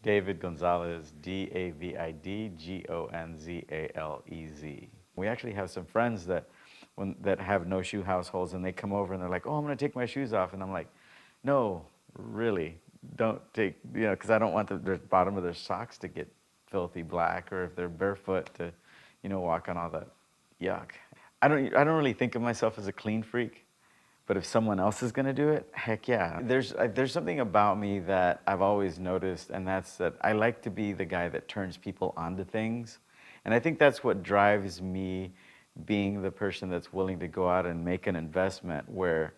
David Gonzalez, Davidgonzalez. We actually have some friends that have no shoe households, and they come over and they're like, "Oh, I'm gonna take my shoes off," and I'm like, "No, really, don't take, because I don't want the bottom of their socks to get filthy black, or if they're barefoot to, walk on all that yuck." I don't really think of myself as a clean freak. But if someone else is going to do it, heck yeah. There's something about me that I've always noticed, and that's that I like to be the guy that turns people onto things. And I think that's what drives me, being the person that's willing to go out and make an investment where,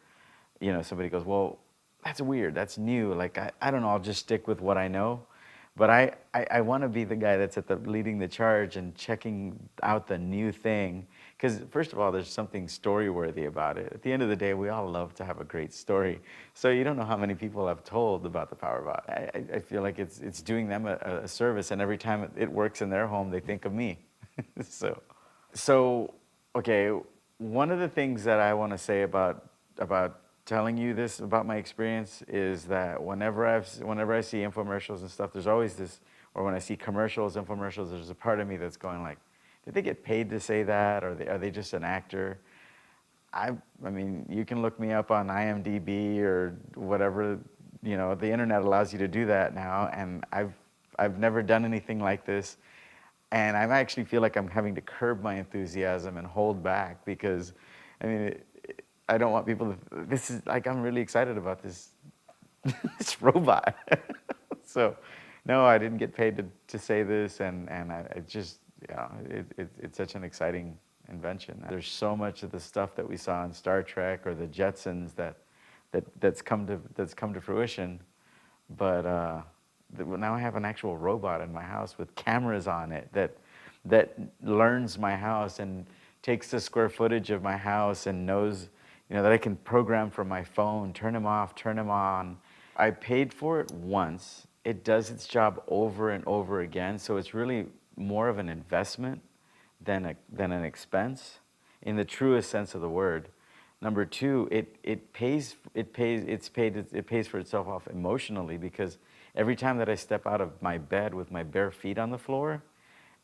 somebody goes, "Well, that's weird, that's new. Like, I don't know, I'll just stick with what I know." But I want to be the guy that's leading the charge and checking out the new thing. Because first of all, there's something story-worthy about it. At the end of the day, we all love to have a great story. So you don't know how many people I've told about the POWERbot. I feel like it's doing them a service, and every time it works in their home, they think of me. so, so okay, one of the things that I want to say about telling you this about my experience is that whenever I see infomercials and stuff, there's always this, or when I see infomercials, there's a part of me that's going like, did they get paid to say that, or are they just an actor? I mean, you can look me up on IMDb or whatever, the internet allows you to do that now, and I've never done anything like this. And I actually feel like I'm having to curb my enthusiasm and hold back because, I mean, I don't want people to, this is like, I'm really excited about this, this robot. So, no, I didn't get paid to say this, and I just, it's such an exciting invention. There's so much of the stuff that we saw in Star Trek or the Jetsons that's come to fruition, but now I have an actual robot in my house with cameras on it that learns my house and takes the square footage of my house and knows, that I can program from my phone, turn them off, turn them on. I paid for it once. It does its job over and over again, so it's really more of an investment than an expense in the truest sense of the word. Number two, it pays for itself off emotionally, because every time that I step out of my bed with my bare feet on the floor,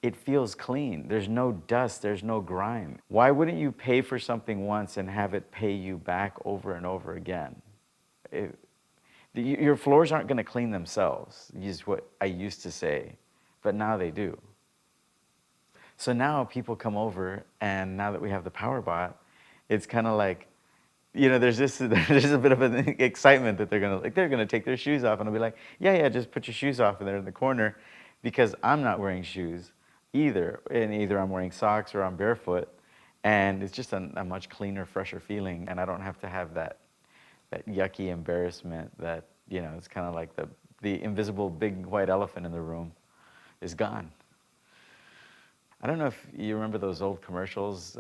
it feels clean. There's no dust, there's no grime. Why wouldn't you pay for something once and have it pay you back over and over again? Your floors aren't going to clean themselves, is what I used to say, but now they do. So now people come over, and now that we have the POWERbot, it's kind of like, there's a bit of an excitement that they're gonna take their shoes off, and I'll be like, yeah, just put your shoes off, and they're in the corner, because I'm not wearing shoes either, and either I'm wearing socks or I'm barefoot, and it's just a much cleaner, fresher feeling, and I don't have to have that yucky embarrassment that, it's kind of like the invisible big white elephant in the room is gone. I don't know if you remember those old commercials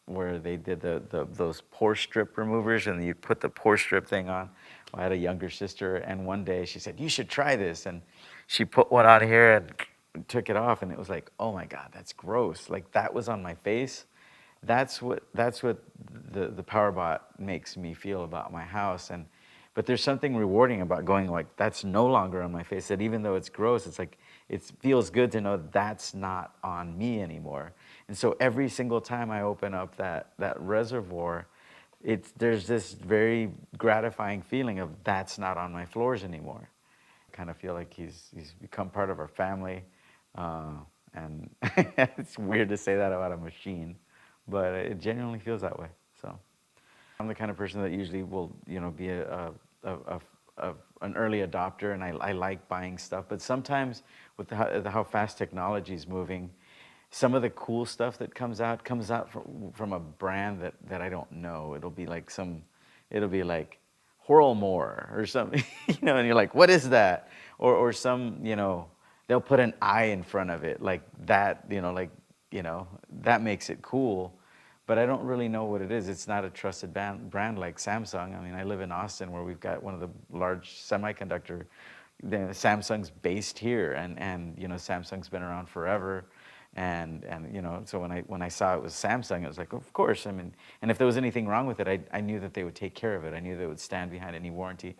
where they did those pore strip removers, and you put the pore strip thing on. Well, I had a younger sister, and one day she said, "You should try this," and she put one on here and took it off, and it was like, oh my God, that's gross. Like, that was on my face. That's what the POWERbot makes me feel about my house. But there's something rewarding about going like, that's no longer on my face, that even though it's gross, it's like, it feels good to know that's not on me anymore. And so every single time I open up that reservoir, there's this very gratifying feeling of that's not on my floors anymore. I kind of feel like he's become part of our family. And it's weird to say that about a machine, but it genuinely feels that way. So I'm the kind of person that usually will, be an early adopter, and I like buying stuff. But sometimes with how fast technology is moving, some of the cool stuff that comes out from a brand that I don't know. It'll be like Whirlmore or something, and you're like, what is that? Or some, they'll put an I in front of it, like that, that makes it cool. But I don't really know what it is. It's not a trusted brand like Samsung. I mean, I live in Austin, where we've got one of the large semiconductor. Samsung's based here, and Samsung's been around forever, and so when I saw it was Samsung, it was like, of course. I mean, and if there was anything wrong with it, I knew that they would take care of it. I knew they would stand behind any warranty.